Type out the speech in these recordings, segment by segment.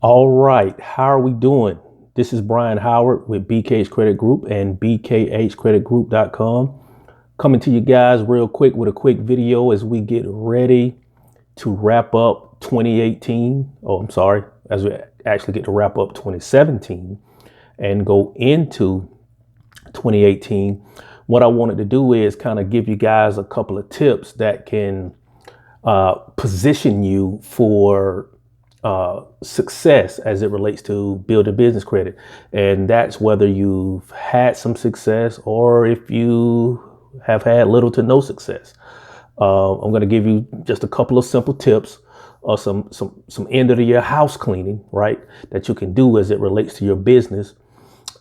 All right, how are we doing? This is Brian Howard with BKH Credit Group and bkhcreditgroup.com. Coming to you guys real quick with a quick video as we get ready to wrap up 2018. As we actually get to wrap up 2017 and go into 2018. What I wanted to do is kind of give you guys a couple of tips that can position you for success as it relates to building business credit. And that's whether you've had some success or if you have had little to no success. I'm going to give you just a couple of simple tips or some end of the year house cleaning, right, that you can do as it relates to your business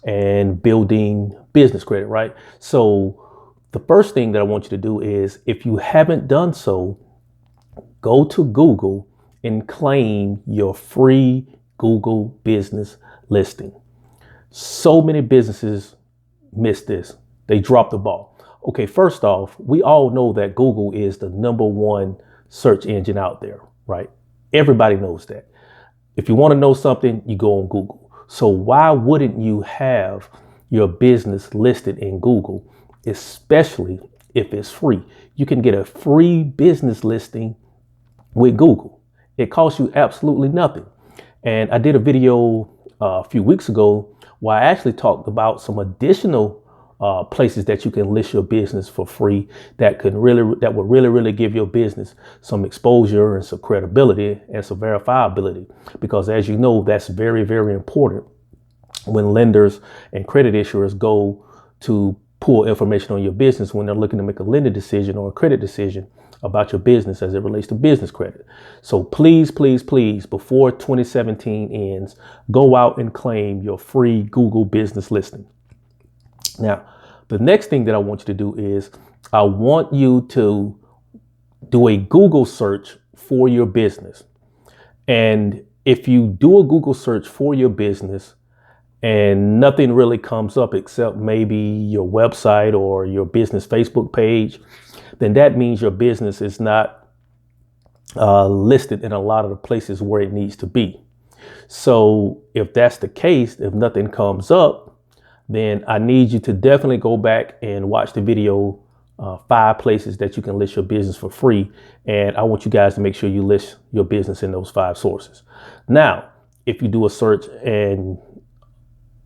and building business credit, right? So the first thing that I want you to do is, if you haven't done so, go to Google and claim your free Google business listing. So many businesses miss this. They drop the ball. Okay, first off, we all know that Google is the #1 search engine out there, right? Everybody knows that. If you want to know something, you go on Google. So why wouldn't you have your business listed in Google, especially if it's free? You can get a free business listing with Google. It costs you absolutely nothing. And I did a video a few weeks ago where I actually talked about some additional places that you can list your business for free that would really give your business some exposure and some credibility and some verifiability. Because as you know, that's very, very important when lenders and credit issuers go to pull information on your business when they're looking to make a lending decision or a credit decision about your business as it relates to business credit. So please, please, please, before 2017 ends, go out and claim your free Google business listing. Now, the next thing that I want you to do is I want you to do a Google search for your business. And if you do a Google search for your business and nothing really comes up except maybe your website or your business Facebook page, then that means your business is not listed in a lot of the places where it needs to be. So if that's the case, if nothing comes up, then I need you to definitely go back and watch the video, 5 places that you can list your business for free. And I want you guys to make sure you list your business in those 5 sources. Now, if you do a search and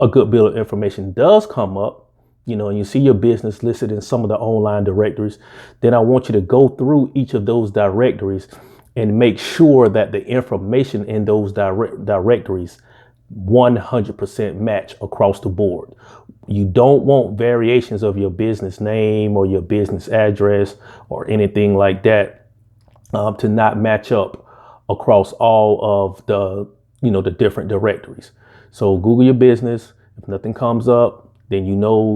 a good bit of information does come up, and you see your business listed in some of the online directories, then I want you to go through each of those directories and make sure that the information in those directories 100% match across the board. You don't want variations of your business name or your business address or anything like that to not match up across all of the different directories. So Google your business. If nothing comes up, then you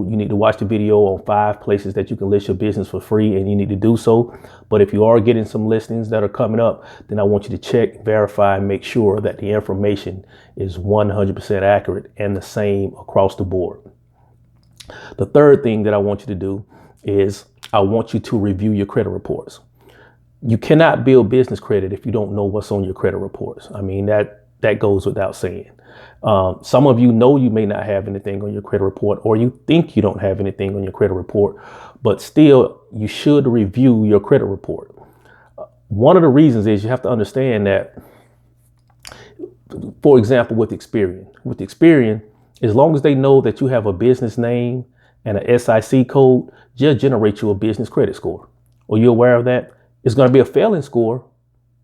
need to watch the video on 5 places that you can list your business for free, and you need to do so. But if you are getting some listings that are coming up, then I want you to check, verify, and make sure that the information is 100% accurate and the same across the board. The third thing that I want you to do is I want you to review your credit reports. You cannot build business credit if you don't know what's on your credit reports. I mean, that goes without saying. Some of you know you may not have anything on your credit report, or you think you don't have anything on your credit report, but still you should review your credit report. One of the reasons is you have to understand that, for example, with Experian, as long as they know that you have a business name and a SIC code, just generate you a business credit score. Are you aware of that? It's going to be a failing score,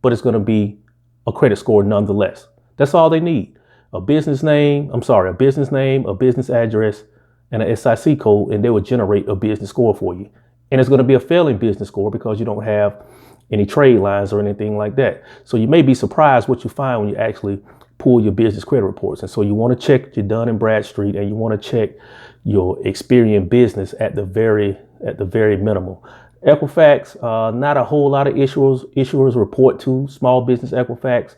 but it's going to be a credit score nonetheless. That's all they need. A business name, a business address, and a SIC code, and they will generate a business score for you. And it's going to be a failing business score because you don't have any trade lines or anything like that. So you may be surprised what you find when you actually pull your business credit reports. And so you want to check your Dun & Bradstreet, and you want to check your Experian business at the very minimal. Equifax, not a whole lot of issuers report to small business Equifax.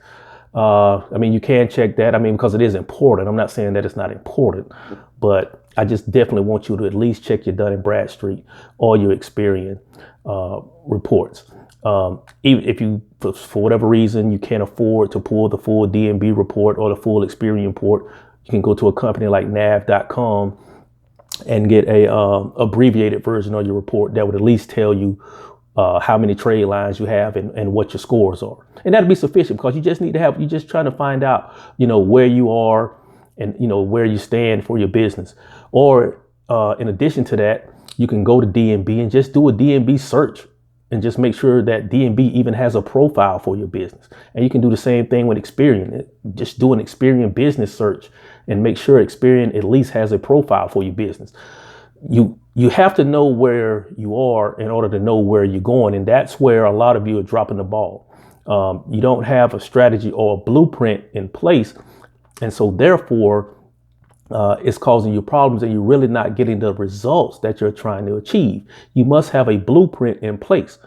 I mean, you can check that. I mean, because it is important. I'm not saying that it's not important, but I just definitely want you to at least check your Dun& Bradstreet or your Experian reports. Even if you, for whatever reason, you can't afford to pull the full D&B report or the full Experian report, you can go to a company like nav.com and get a abbreviated version of your report that would at least tell you how many trade lines you have and what your scores are. And that'll be sufficient, because you just need to have, you're just trying to find out, where you are and, where you stand for your business. Or in addition to that, you can go to D&B and just do a D&B search and just make sure that D&B even has a profile for your business. And you can do the same thing with Experian. Just do an Experian business search and make sure Experian at least has a profile for your business. You have to know where you are in order to know where you're going. And that's where a lot of you are dropping the ball. You don't have a strategy or a blueprint in place. And so therefore, it's causing you problems, and you're really not getting the results that you're trying to achieve. You must have a blueprint in place,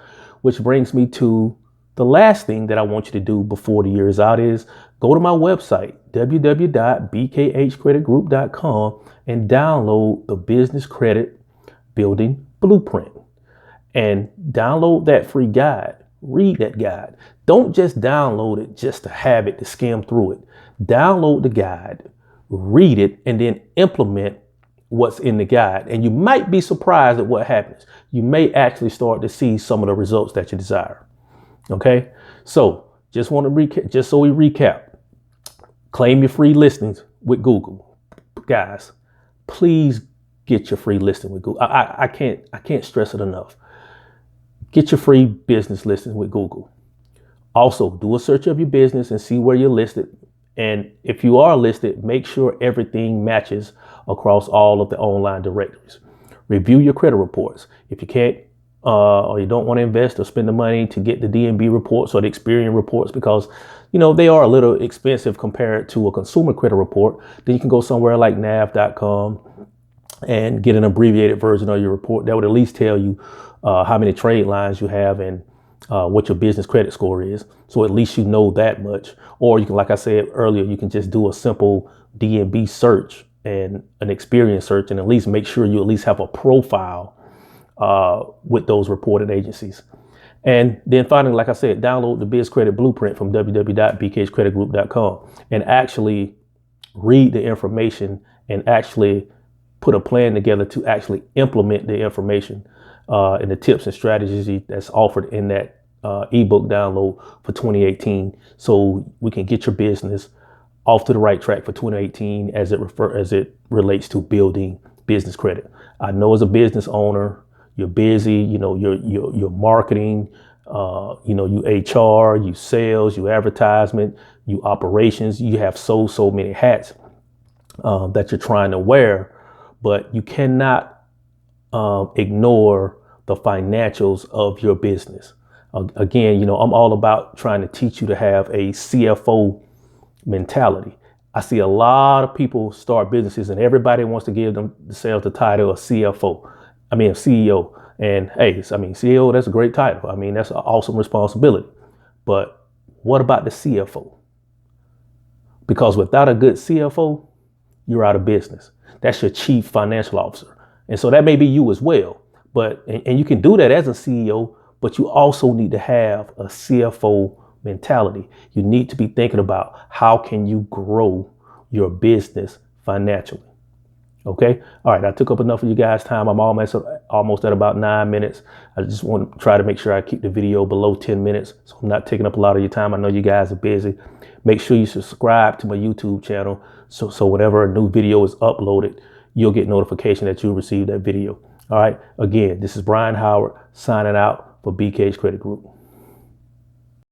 which brings me to the last thing that I want you to do before the year is out is go to my website, www.bkhcreditgroup.com, and download the Business Credit Building Blueprint and download that free guide. Read that guide. Don't just download it just to have it, to skim through it. Download the guide, read it, and then implement what's in the guide. And you might be surprised at what happens. You may actually start to see some of the results that you desire. Okay. So just want to recap, just so we recap, claim your free listings with Google. Guys, please get your free listing with Google. I can't stress it enough. Get your free business listings with Google. Also, do a search of your business and see where you're listed. And if you are listed, make sure everything matches across all of the online directories. Review your credit reports. If you can't or you don't want to invest or spend the money to get the D&B reports or the Experian reports, because they are a little expensive compared to a consumer credit report, then you can go somewhere like nav.com and get an abbreviated version of your report that would at least tell you how many trade lines you have and what your business credit score is. So at least you know that much. Or you can, like I said earlier, you can just do a simple D&B search and an Experian search, and at least make sure you at least have a profile with those reported agencies. And then finally, like I said, download the Biz Credit Blueprint from www.bkhcreditgroup.com and actually read the information and actually put a plan together to actually implement the information and the tips and strategies that's offered in that ebook download for 2018, so we can get your business off to the right track for 2018 as it relates to building business credit. I know as a business owner, you're busy, you're marketing, you HR, you sales, you advertisement, you operations, you have so many hats that you're trying to wear, but you cannot ignore the financials of your business. Again, I'm all about trying to teach you to have a CFO mentality. I see a lot of people start businesses and everybody wants to give themselves the title of CEO. And hey, CEO, that's a great title. That's an awesome responsibility. But what about the CFO? Because without a good CFO, you're out of business. That's your chief financial officer. And so that may be you as well. But and you can do that as a CEO, but you also need to have a CFO mentality. You need to be thinking about how can you grow your business financially. Okay. All right. I took up enough of you guys' time. I'm almost at about 9 minutes. I just want to try to make sure I keep the video below 10 minutes, so I'm not taking up a lot of your time. I know you guys are busy. Make sure you subscribe to my YouTube channel. So whenever a new video is uploaded, you'll get notification that you'll receive that video. All right. Again, this is Brian Howard signing out for BK's Credit Group.